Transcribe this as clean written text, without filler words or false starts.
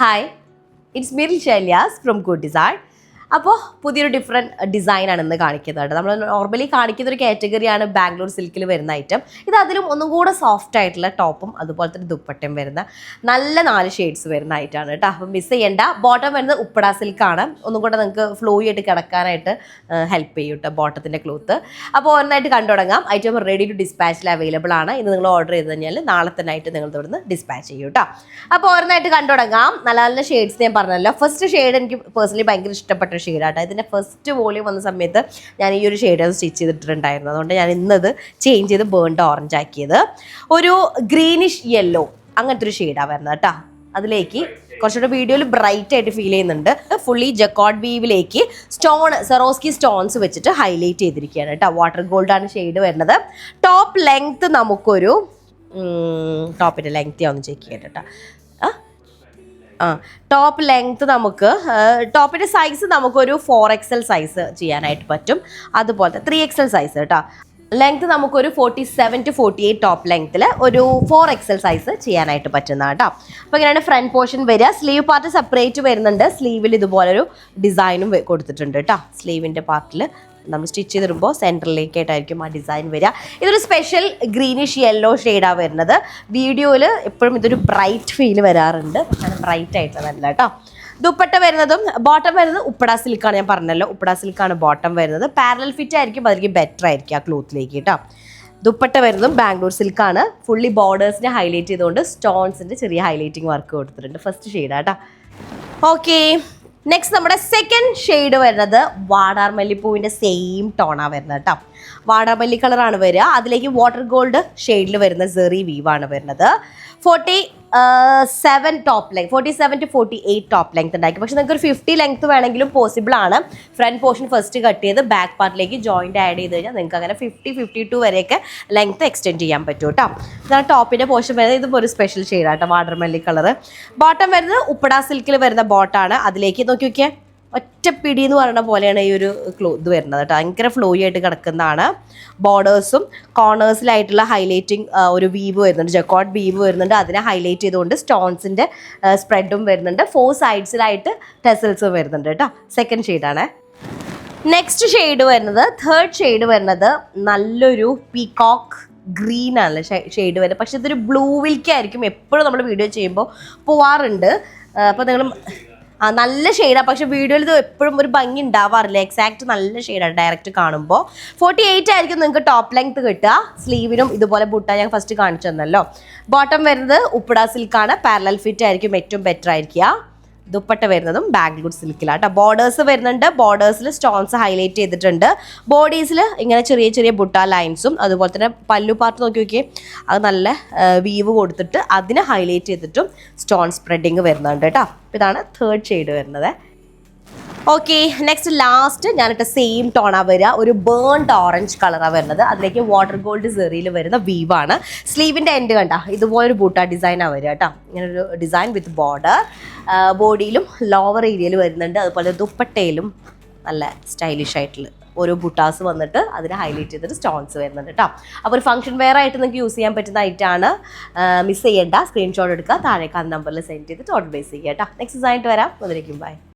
Hi, it's Miril Shailyas from Good Design. അപ്പോൾ പുതിയൊരു different ഡിസൈനാണ് ഇന്ന് കാണിക്കുന്നത്. നമ്മൾ നോർമലി കാണിക്കുന്ന ഒരു കാറ്റഗറിയാണ് ബാംഗ്ലൂർ സിൽക്കിൽ വരുന്ന ഐറ്റം. ഇത് അതിലും ഒന്നും കൂടെ സോഫ്റ്റ് ആയിട്ടുള്ള ടോപ്പും അതുപോലെ തന്നെ ദുപ്പട്ടയും വരുന്ന നല്ല 4 ഷെയ്ഡ്സ് വരുന്ന ഐറ്റമാണ് കേട്ടോ. അപ്പം മിസ് ചെയ്യേണ്ട. ബോട്ടം വരുന്നത് ഉപ്പട സിൽക്കാണ്. ഒന്നും കൂടെ നിങ്ങൾക്ക് ഫ്ലോയി ആയിട്ട് കിടക്കാനായിട്ട് ഹെൽപ്പ് ചെയ്യും കേട്ടോ ബോട്ടത്തിൻ്റെ ക്ലോത്ത്. അപ്പോൾ ഒന്നായിട്ട് കണ്ടു തുടങ്ങാം. ഐറ്റം റെഡി ടു ഡിസ്പാച്ചിൽ അവൈലബിൾ ആണ്. ഇത് നിങ്ങൾ ഓർഡർ ചെയ്ത് കഴിഞ്ഞാൽ നാളെ തന്നെ ആയിട്ട് നിങ്ങൾ ഇവിടുന്ന് ഡിസ്പാച്ച് ചെയ്യും കേട്ടോ. അപ്പോൾ ഒരെണ്ണമായിട്ട് കണ്ടു തുടങ്ങാം. നല്ല നല്ല ഷെയ്ഡ്സ് ഞാൻ പറഞ്ഞല്ലോ. ഫസ്റ്റ് ഷെയ്ഡ് എനിക്ക് പേഴ്സണലി ഭയങ്കര ഇഷ്ടപ്പെട്ട ഷെയ്ഡാട്ടോ. ഇതിൻ്റെ ഫസ്റ്റ് വോളിയം വന്ന സമയത്ത് ഞാൻ ഈ ഒരു ഷെയ്ഡ് സ്റ്റിച്ച് ചെയ്തിട്ടുണ്ടായിരുന്നു. അതുകൊണ്ട് ഞാൻ ഇന്നത് ചേഞ്ച് ചെയ്ത് ബേൺഡ് ഓറഞ്ച് ആക്കിയത്. ഒരു ഗ്രീനിഷ് യെല്ലോ അങ്ങനത്തെ ഒരു ഷെയ്ഡാണ് വരുന്നത് കേട്ടോ. അതിലേക്ക് കുറച്ചുകൂടെ വീഡിയോയിൽ ബ്രൈറ്റ് ആയിട്ട് ഫീൽ ചെയ്യുന്നുണ്ട്. ഫുള്ളി ജക്കോർഡ് വീവിലേക്ക് സെറോസ്കി സ്റ്റോൺസ് വെച്ചിട്ട് ഹൈലൈറ്റ് ചെയ്തിരിക്കുകയാണ് കേട്ടോ. വാട്ടർ ഗോൾഡാണ് ഷെയ്ഡ് വരുന്നത്. ടോപ്പ് ലെങ്ത്ത് നമുക്കൊരു ടോപ്പിൻ്റെ ലെങ്ത്ത് ഞാൻ ഒന്ന് ചെക്ക് ചെയ്യട്ടെ കേട്ടോ. ടോപ്പ് ലെങ്ത്ത് നമുക്ക് ടോപ്പിൻ്റെ സൈസ് നമുക്കൊരു 4XL സൈസ് ചെയ്യാനായിട്ട് പറ്റും. അതുപോലത്തെ 3XL സൈസ് കേട്ടോ. ലെങ്ത്ത് നമുക്കൊരു 47 to 48 ടോപ്പ് ലെങ്ത്തിൽ ഒരു 4XL സൈസ് ചെയ്യാനായിട്ട് പറ്റുന്നതാണ് കേട്ടോ. അപ്പോൾ ഇങ്ങനെയാണ് ഫ്രണ്ട് പോർഷൻ വരിക. സ്ലീവ് പാർട്ട് സെപ്പറേറ്റ് വരുന്നുണ്ട്. സ്ലീവിൽ ഇതുപോലൊരു ഡിസൈനും കൊടുത്തിട്ടുണ്ട് കേട്ടോ. സ്ലീവിൻ്റെ പാർട്ടിൽ നമ്മൾ സ്റ്റിച്ച് ചെയ്തിടുമ്പോൾ സെൻറ്ററിലേക്കായിട്ടായിരിക്കും ആ ഡിസൈൻ വരിക. ഇതൊരു സ്പെഷ്യൽ ഗ്രീനിഷ് യെല്ലോ ഷെയ്ഡാണ് വരുന്നത്. വീഡിയോയിൽ എപ്പോഴും ഇതൊരു ബ്രൈറ്റ് ഫീൽ വരാറുണ്ട്. പക്ഷേ ബ്രൈറ്റ് ആയിട്ടുള്ളതല്ല കേട്ടോ. ദുപ്പട്ട വരുന്നതും ബോട്ടം വരുന്നത് ഉപ്പട സിൽക്കാണ്. ഞാൻ പറഞ്ഞല്ലോ ഉപ്പട സിൽക്കാണ് ബോട്ടം വരുന്നത്. പാരലൽ ഫിറ്റ് ആയിരിക്കും, അതായിരിക്കും ബെറ്റർ ആയിരിക്കും ആ ക്ലോത്തിലേക്ക് കേട്ടോ. ദുപ്പട്ട വരുന്നതും ബാംഗ്ലൂർ സിൽക്കാണ്. ഫുള്ളി ബോർഡേഴ്സിനെ ഹൈലൈറ്റ് ചെയ്തുകൊണ്ട് സ്റ്റോൺസിൻ്റെ ചെറിയ ഹൈലൈറ്റിംഗ് വർക്ക് കൊടുത്തിട്ടുണ്ട്. ഫസ്റ്റ് ഷെയ്ഡാട്ടോ. ഓക്കെ, നെക്സ്റ്റ് നമ്മുടെ സെക്കൻഡ് ഷെയ്ഡ് വരുന്നത് വാടാർമല്ലിപ്പൂവിൻ്റെ സെയിം ടോണാണ് വരുന്നത് കേട്ടോ. വാടാർമല്ലി കളറാണ് വരിക. അതിലേക്ക് വാട്ടർ ഗോൾഡ് ഷെയ്ഡിൽ വരുന്ന സെറി വീവാണ് വരുന്നത്. 47 top length, 47 to 48 top length ഉണ്ടാക്കി. പക്ഷെ നിങ്ങൾക്ക് ഒരു 50 ലെങ്ത് വേണമെങ്കിലും പോസിബിൾ ആണ്. ഫ്രണ്ട് പോർഷൻ ഫസ്റ്റ് കട്ട് ചെയ്ത് ബാക്ക് പാർട്ടിലേക്ക് ജോയിൻറ്റ് ആഡ് ചെയ്ത് കഴിഞ്ഞാൽ നിങ്ങൾക്ക് അങ്ങനെ 50-52 വരെയൊക്കെ ലെങ്ത് എക്സ്റ്റെൻഡ് ചെയ്യാൻ പറ്റും കേട്ടോ. ഇതാണ് ടോപ്പിൻ്റെ പോർഷൻ വരുന്നത്. ഇതും ഒരു സ്പെഷ്യൽ ഷെയ്ഡാട്ടോ, വാട്ടർമെല്ലി കളർ. ബോട്ടം വരുന്നത് ഉപ്പട സിൽക്കിൽ വരുന്ന ബോട്ടാണ്. അതിലേക്ക് നോക്കി നോക്കിയാൽ ഒറ്റപ്പിടി എന്ന് പറയുന്ന പോലെയാണ് ഈ ഒരു ഇത് വരുന്നത് കേട്ടോ. ഭയങ്കര ഫ്ലോയി ആയിട്ട് കിടക്കുന്നതാണ്. ബോർഡേഴ്സും കോർണേഴ്സിലായിട്ടുള്ള ഹൈലൈറ്റിംഗ് ഒരു വീവ് വരുന്നുണ്ട്, ജക്കോർഡ് വീവ് വരുന്നുണ്ട്. അതിനെ ഹൈലൈറ്റ് ചെയ്തുകൊണ്ട് സ്റ്റോൺസിൻ്റെ സ്പ്രെഡും വരുന്നുണ്ട്. 4 സൈഡ്സിലായിട്ട് ടെസൽസും വരുന്നുണ്ട് കേട്ടോ. സെക്കൻഡ് ഷെയ്ഡാണ്. നെക്സ്റ്റ് ഷെയ്ഡ് വരുന്നത്, തേർഡ് ഷെയ്ഡ് വരുന്നത് നല്ലൊരു പീകോക്ക് ഗ്രീൻ ആണ് ഷെയ്ഡ് വരുന്നത്. പക്ഷെ ഇതൊരു ബ്ലൂവിലേക്കായിരിക്കും എപ്പോഴും നമ്മൾ വീഡിയോ ചെയ്യുമ്പോൾ പോവാറുണ്ട്. അപ്പോൾ നിങ്ങൾ നല്ല ഷെയ്ഡാണ്. പക്ഷേ വീഡിയോയിൽ ഇത് എപ്പോഴും ഒരു ഭംഗി ഉണ്ടാവാറില്ല. എക്സാക്റ്റ് നല്ല ഷെയ്ഡാണ് ഡയറക്റ്റ് കാണുമ്പോൾ. 48 ആയിരിക്കും നിങ്ങൾക്ക് ടോപ്പ് ലെങ്ത് കിട്ടുക. സ്ലീവിനും ഇതുപോലെ ബുട്ട ഞാൻ ഫസ്റ്റ് കാണിച്ചു തന്നല്ലോ. ബോട്ടം വരുന്നത് ഉപ്പട സിൽക്കാണ്. പാരലൽ ഫിറ്റ് ആയിരിക്കും ഏറ്റവും ബെറ്റർ ആയിരിക്കുക. ദുപ്പട്ട വരുന്നതും ബാംഗ്ലൂർ സിൽക്കിലാണ് കേട്ടോ. ബോർഡേഴ്സ് വരുന്നുണ്ട്. ബോർഡേഴ്സിൽ സ്റ്റോൺസ് ഹൈലൈറ്റ് ചെയ്തിട്ടുണ്ട്. ബോഡീസിൽ ഇങ്ങനെ ചെറിയ ചെറിയ ബുട്ട ലൈൻസും അതുപോലെ തന്നെ പല്ലു പാർട്ട് നോക്കി നോക്കിയേ, അത് നല്ല വീവ് കൊടുത്തിട്ട് അതിനെ ഹൈലൈറ്റ് ചെയ്തിട്ടും സ്റ്റോൺ സ്പ്രെഡിങ് വരുന്നുണ്ട് കേട്ടോ. ഇതാണ് തേർഡ് ഷെയ്ഡ് വരുന്നത്. ഓക്കെ, നെക്സ്റ്റ് ലാസ്റ്റ് ഞാനിട്ട് സെയിം ടോണാണ് വരിക. ഒരു ബേൺഡ് ഓറഞ്ച് കളറാണ് വരുന്നത്. അതിലേക്ക് വാട്ടർ ഗോൾഡ് സെറിയിൽ വരുന്ന വീവാണ്. സ്ലീവിൻ്റെ എൻഡ് കണ്ട ഇതുപോലൊരു ബൂട്ട ഡിസൈനാണ് വരിക കേട്ടോ. ഇങ്ങനൊരു ഡിസൈൻ വിത്ത് ബോർഡർ. ബോഡിയിലും ലോവർ ഏരിയയിൽ വരുന്നുണ്ട്. അതുപോലെ ദുപ്പട്ടയിലും നല്ല സ്റ്റൈലിഷ് ആയിട്ടുള്ള ഓരോ ബുട്ടാസ് വന്നിട്ട് അതിനെ ഹൈലൈറ്റ് ചെയ്തിട്ട് സ്റ്റോൺസ് വരുന്നുണ്ട് കേട്ടോ. അപ്പോൾ ഒരു ഫംഗ്ഷൻ വെയർ ആയിട്ട് നിങ്ങൾക്ക് യൂസ് ചെയ്യാൻ പറ്റുന്ന ഐറ്റാണ്. മിസ് ചെയ്യേണ്ട. സ്ക്രീൻഷോട്ട് എടുക്കുക, താഴേക്ക് ആ നമ്പറിൽ സെൻഡ് ചെയ്തിട്ട് ഓർഡർ ബേസ് ചെയ്യുക കേട്ടോ. നെക്സ്റ്റ് ഡിസൈനായിട്ട് വരാം. അതിലേക്കും ബൈ.